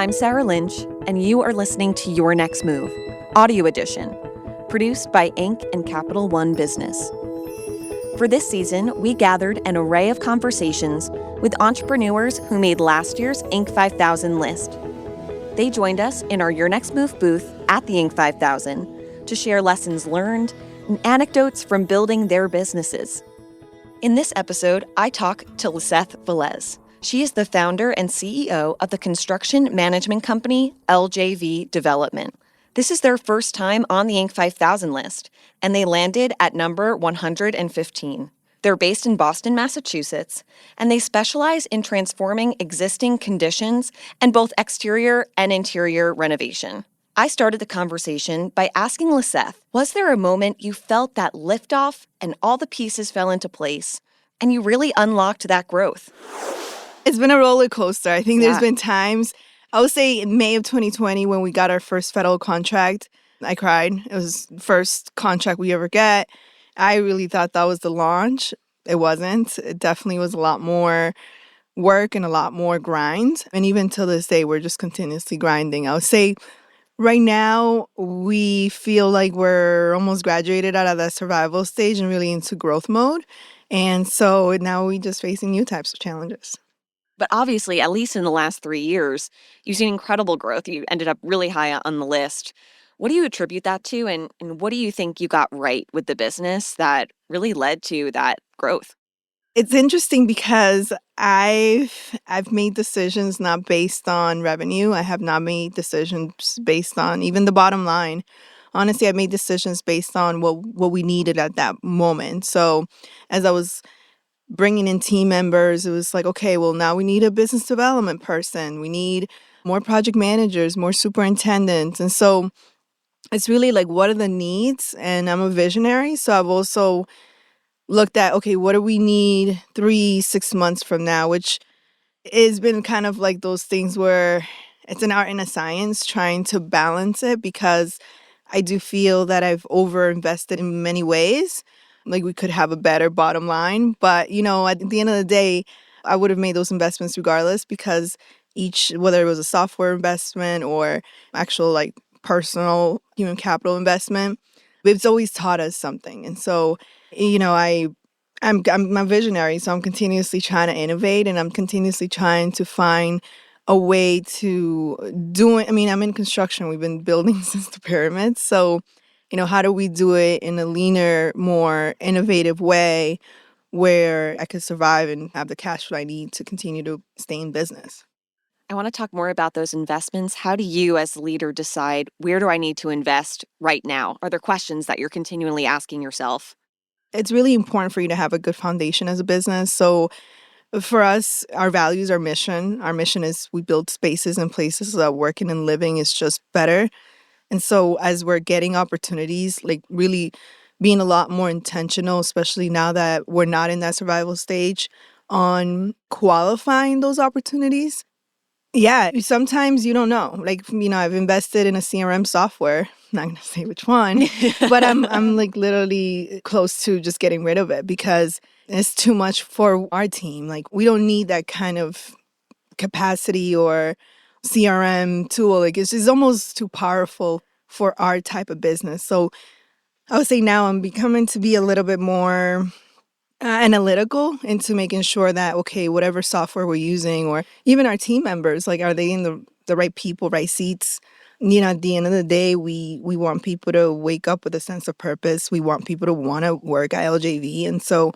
I'm Sarah Lynch, and you are listening to Your Next Move, Audio Edition, produced by Inc. and Capital One Business. For this season, we gathered an array of conversations with entrepreneurs who made last year's Inc. 5000 list. They joined us in our Your Next Move booth at the Inc. 5000 to share lessons learned and anecdotes from building their businesses. In this episode, I talk to Lizeth Velez. She is the founder and CEO of the construction management company LJV Development. This is their first time on the Inc. 5000 list, and they landed at number 115. They're based in Boston, Massachusetts, and they specialize in transforming existing conditions and both exterior and interior renovation. I started the conversation by asking Lizeth, was there a moment you felt that liftoff and all the pieces fell into place, and you really unlocked that growth? It's been a roller coaster. I think there's been times, I would say in May of 2020 when we got our first federal contract, I cried. It was the first contract we ever get. I really thought that was the launch. It wasn't. It definitely was a lot more work and a lot more grind. And even till this day, we're just continuously grinding. I would say right now, we feel like we're almost graduated out of that survival stage and really into growth mode. And so now we're just facing new types of challenges. But obviously, at least in the last 3 years, you've seen incredible growth. You ended up really high on the list. What do you attribute that to, and what do you think you got right with the business that really led to that growth? It's interesting because I've made decisions not based on revenue. I have not made decisions based on even the bottom line. Honestly, I made decisions based on what we needed at that moment. So as I was bringing in team members, it was like, okay, well, now we need a business development person. We need more project managers, more superintendents. And so it's really like, what are the needs? And I'm a visionary. So I've also looked at, okay, what do we need 3-6 months from now, which has been kind of like those things where it's an art and a science trying to balance it, because I do feel that I've overinvested in many ways. Like we could have a better bottom line. But, at the end of the day, I would have made those investments regardless, because whether it was a software investment or actual like personal human capital investment, it's always taught us something. And so, I'm a visionary, so I'm continuously trying to innovate, and I'm continuously trying to find a way to do it. I mean, I'm in construction. We've been building since the pyramids. So, how do we do it in a leaner, more innovative way where I could survive and have the cash flow I need to continue to stay in business? I want to talk more about those investments. How do you, as a leader, decide where do I need to invest right now? Are there questions that you're continually asking yourself? It's really important for you to have a good foundation as a business. So for us, our values, our mission is we build spaces and places so that working and living is just better. And so as we're getting opportunities, like really being a lot more intentional, especially now that we're not in that survival stage, on qualifying those opportunities. Yeah, sometimes you don't know. Like, I've invested in a CRM software. I'm not going to say which one, but I'm like literally close to just getting rid of it because it's too much for our team. Like, we don't need that kind of capacity or CRM tool. Like, it's almost too powerful for our type of business. So I would say now I'm becoming to be a little bit more analytical into making sure that, okay, whatever software we're using, or even our team members, like, are they in the right people, right seats? At the end of the day, we want people to wake up with a sense of purpose. We want people to want to work at LJV. And so,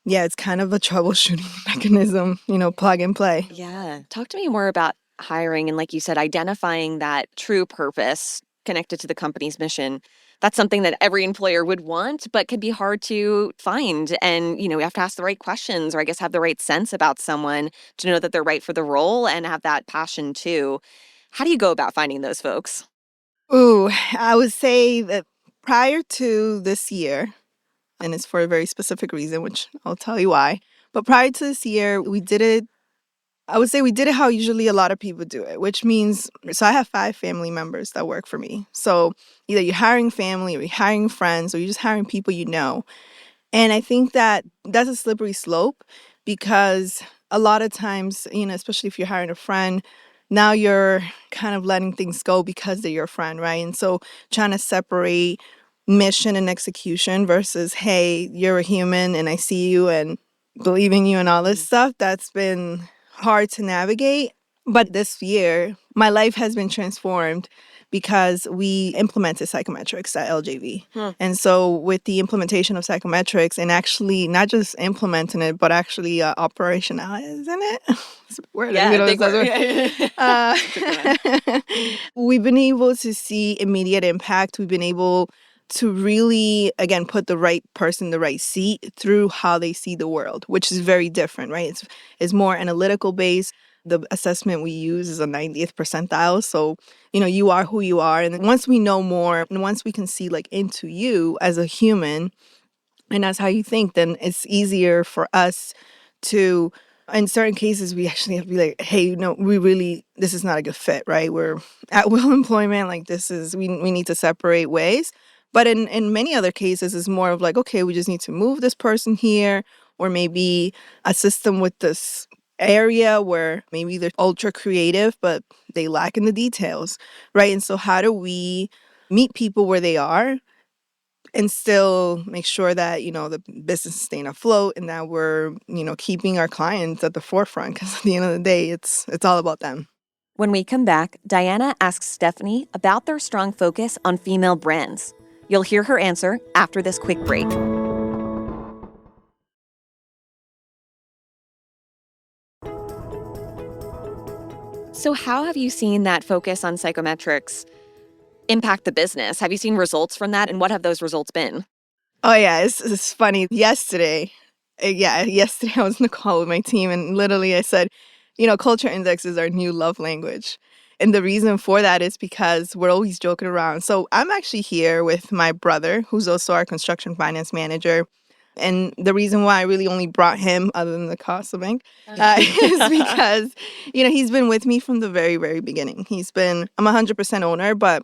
yeah, it's kind of a troubleshooting mechanism, plug and play. Yeah. Talk to me more about hiring and, like you said, identifying that true purpose connected to the company's mission. That's something that every employer would want, but can be hard to find. And, we have to ask the right questions, or I guess have the right sense about someone to know that they're right for the role and have that passion too. How do you go about finding those folks? Ooh, I would say that prior to this year, and it's for a very specific reason, which I'll tell you why. But prior to this year, I would say we did it how usually a lot of people do it, which means, so I have 5 family members that work for me. So either you're hiring family or you're hiring friends or you're just hiring people you know. And I think that that's a slippery slope because a lot of times, especially if you're hiring a friend, now you're kind of letting things go because they're your friend, right? And so trying to separate mission and execution versus, hey, you're a human and I see you and believe in you and all this stuff, that's been hard to navigate. But this year, my life has been transformed because we implemented psychometrics at LJV. And so with the implementation of psychometrics and actually not just implementing it, but actually operationalizing it. It's a word. Yeah, You know, big word. We've been able to see immediate impact. We've been able to really, again, put the right person in the right seat through how they see the world, which is very different, right? It's more analytical based. The assessment we use is a 90th percentile. So, you are who you are. And once we know more and once we can see like into you as a human and that's how you think, then it's easier for us to, in certain cases, we actually have to be like, hey, this is not a good fit, right? We're at will employment. Like we need to separate ways. But in many other cases, it's more of like, okay, we just need to move this person here or maybe assist them with this area where maybe they're ultra creative, but they lack in the details, right? And so how do we meet people where they are and still make sure that, the business is staying afloat and that we're, keeping our clients at the forefront because at the end of the day, it's all about them. When we come back, Diana asks Stephanie about their strong focus on female brands. You'll hear her answer after this quick break. So how have you seen that focus on psychometrics impact the business? Have you seen results from that, and what have those results been? Oh, yeah, it's funny. Yesterday I was in a call with my team, and literally I said, culture index is our new love language. And the reason for that is because we're always joking around. So I'm actually here with my brother, who's also our construction finance manager. And the reason why I really only brought him, other than the cost of bank, is because, he's been with me from the very, very beginning. I'm 100% owner, but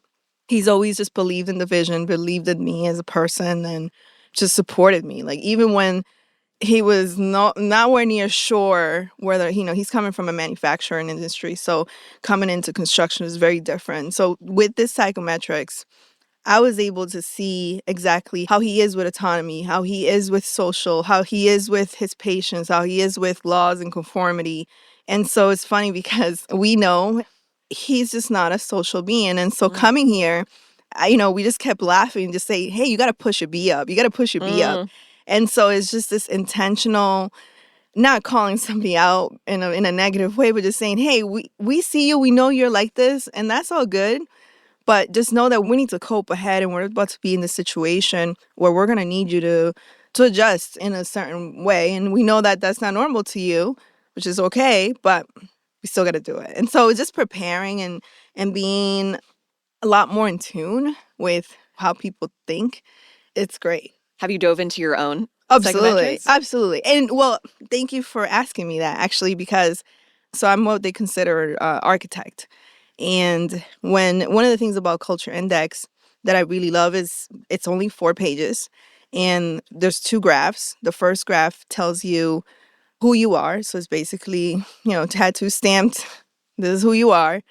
he's always just believed in the vision, believed in me as a person, and just supported me. Like, even when he was nowhere near sure whether, he's coming from a manufacturing industry. So coming into construction is very different. So with this psychometrics, I was able to see exactly how he is with autonomy, how he is with social, how he is with his patients, how he is with laws and conformity. And so it's funny because we know he's just not a social being. And so coming here, we just kept laughing, just say, hey, you got to push your B up. You got to push your B up. And so it's just this intentional, not calling somebody out in a negative way, but just saying, hey, we see you. We know you're like this, and that's all good. But just know that we need to cope ahead, and we're about to be in this situation where we're going to need you to adjust in a certain way. And we know that that's not normal to you, which is okay, but we still got to do it. And so just preparing and being a lot more in tune with how people think, it's great. Have you dove into your own Absolutely. psychometrics? Absolutely. And well, thank you for asking me that, actually, because so I'm what they consider architect. And one of the things about Culture Index that I really love is it's only 4 pages and there's 2 graphs. The first graph tells you who you are. So it's basically, tattoo stamped. This is who you are.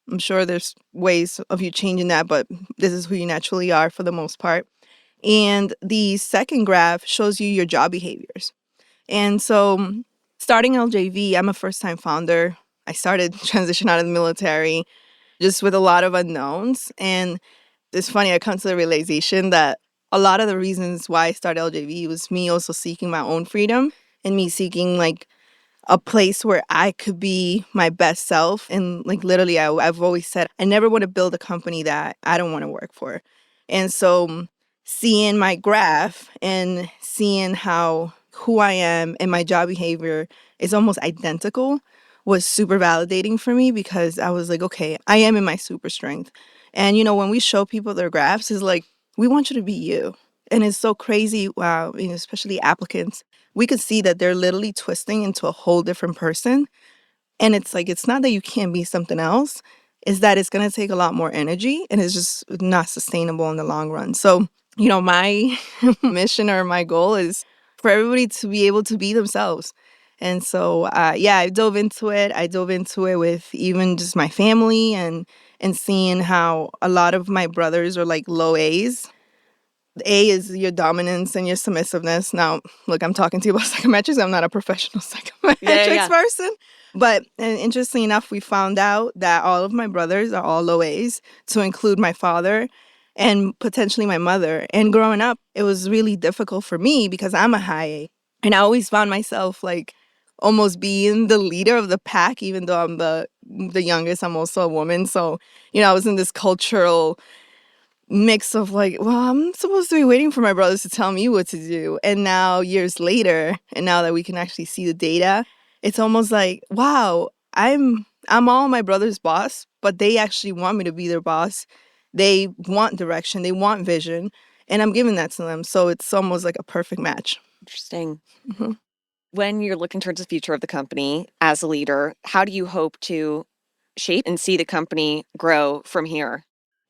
I'm sure there's ways of you changing that, but this is who you naturally are for the most part. And the second graph shows you your job behaviors. And so starting LJV, I'm a first-time founder. I started transition out of the military just with a lot of unknowns. And it's funny, I come to the realization that a lot of the reasons why I started LJV was me also seeking my own freedom and me seeking like a place where I could be my best self. And like literally, I've always said, I never want to build a company that I don't want to work for. And so seeing my graph and seeing how who I am and my job behavior is almost identical was super validating for me because I was like, okay, I am in my super strength. And, when we show people their graphs, it's like, we want you to be you. And it's so crazy, wow, especially applicants. We could see that they're literally twisting into a whole different person. And it's like, it's not that you can't be something else, it's that it's going to take a lot more energy and it's just not sustainable in the long run. So, my mission or my goal is for everybody to be able to be themselves. And so, I dove into it. I dove into it with even just my family and seeing how a lot of my brothers are like low A's. A is your dominance and your submissiveness. Now, look, I'm talking to you about psychometrics. I'm not a professional psychometrics person. But interestingly enough, we found out that all of my brothers are all low A's, to include my father and potentially my mother. And growing up, it was really difficult for me because I'm a high A. And I always found myself like almost being the leader of the pack, even though I'm the youngest. I'm also a woman. So, I was in this cultural mix of like, well, I'm supposed to be waiting for my brothers to tell me what to do. And now years later, and now that we can actually see the data, it's almost like, wow, I'm all my brother's boss, but they actually want me to be their boss. They want direction, they want vision, and I'm giving that to them. So it's almost like a perfect match. Interesting. Mm-hmm. When you're looking towards the future of the company as a leader, how do you hope to shape and see the company grow from here?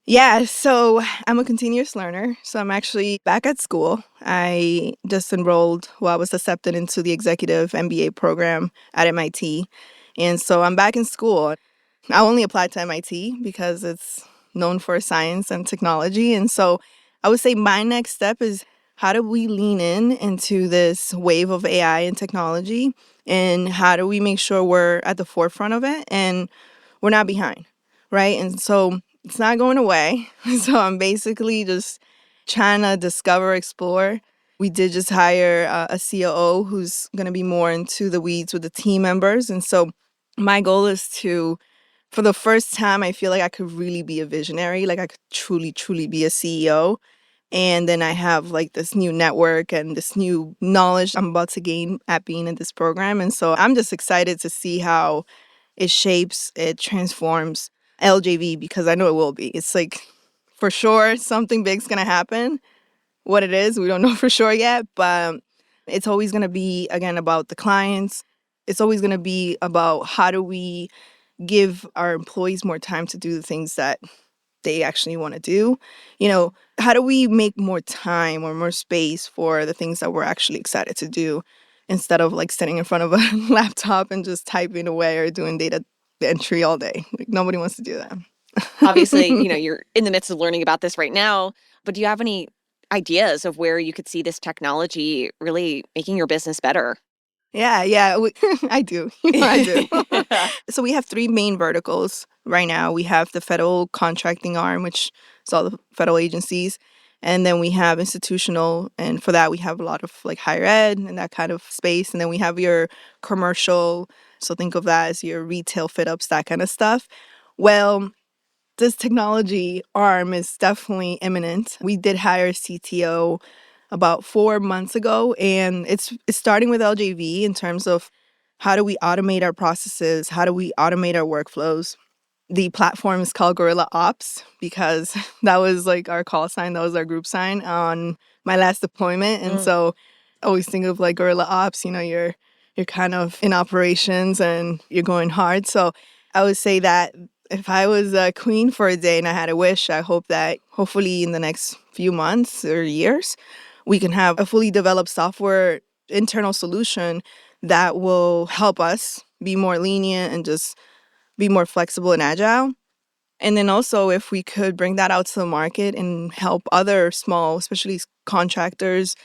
Yeah, so I'm a continuous learner. So I'm actually back at school. I just enrolled, I was accepted into the executive MBA program at MIT. And so I'm back in school. I only applied to MIT because it's known for science and technology. And so I would say my next step is, how do we lean into this wave of AI and technology? And how do we make sure we're at the forefront of it and we're not behind, right? And so it's not going away. So I'm basically just trying to discover, explore. We did just hire a COO who's going to be more into the weeds with the team members. And so my goal is to, for the first time, I feel like I could really be a visionary, like I could truly, truly be a CEO. And then I have like this new network and this new knowledge I'm about to gain at being in this program. And so I'm just excited to see how it shapes, it transforms LJV, because I know it will be. It's like, for sure, something big's going to happen. What it is, we don't know for sure yet, but it's always going to be, again, about the clients. It's always going to be about how do we give our employees more time to do the things that they actually want to do. How do we make more time or more space for the things that we're actually excited to do, instead of like sitting in front of a laptop and just typing away or doing data entry all day. Like, nobody wants to do that. Obviously, you're in the midst of learning about this right now, but do you have any ideas of where you could see this technology really making your business better? Yeah, I do. I do. So we have 3 main verticals right now. We have the federal contracting arm, which is all the federal agencies. And then we have institutional. And for that, we have a lot of like higher ed and that kind of space. And then we have your commercial. So think of that as your retail fit ups, that kind of stuff. Well, this technology arm is definitely imminent. We did hire a CTO about 4 months ago, and it's starting with LJV in terms of how do we automate our processes, how do we automate our workflows. The platform is called Gorilla Ops because that was like our call sign, that was our group sign on my last deployment. And so I always think of like Gorilla Ops, you're kind of in operations and you're going hard. So I would say that if I was a queen for a day and I had a wish, I hope that hopefully in the next few months or years, we can have a fully developed software internal solution that will help us be more lenient and just be more flexible and agile. And then also, if we could bring that out to the market and help other small, especially contractors,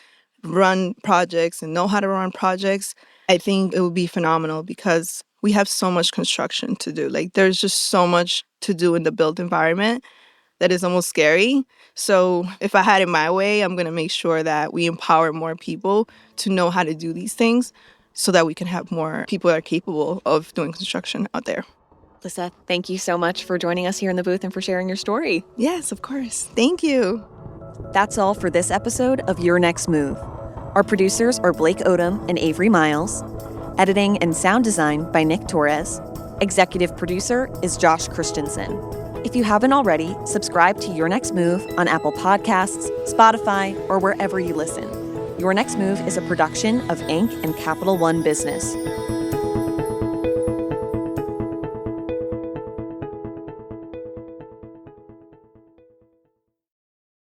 run projects and know how to run projects, I think it would be phenomenal because we have so much construction to do. Like, there's just so much to do in the built environment that is almost scary. So if I had it my way, I'm going to make sure that we empower more people to know how to do these things so that we can have more people that are capable of doing construction out there. Lizeth, thank you so much for joining us here in the booth and for sharing your story. Yes, of course. Thank you. That's all for this episode of Your Next Move. Our producers are Blake Odom and Avery Miles. Editing and sound design by Nick Torres. Executive producer is Josh Christensen. If you haven't already, subscribe to Your Next Move on Apple Podcasts, Spotify, or wherever you listen. Your Next Move is a production of Inc. and Capital One Business.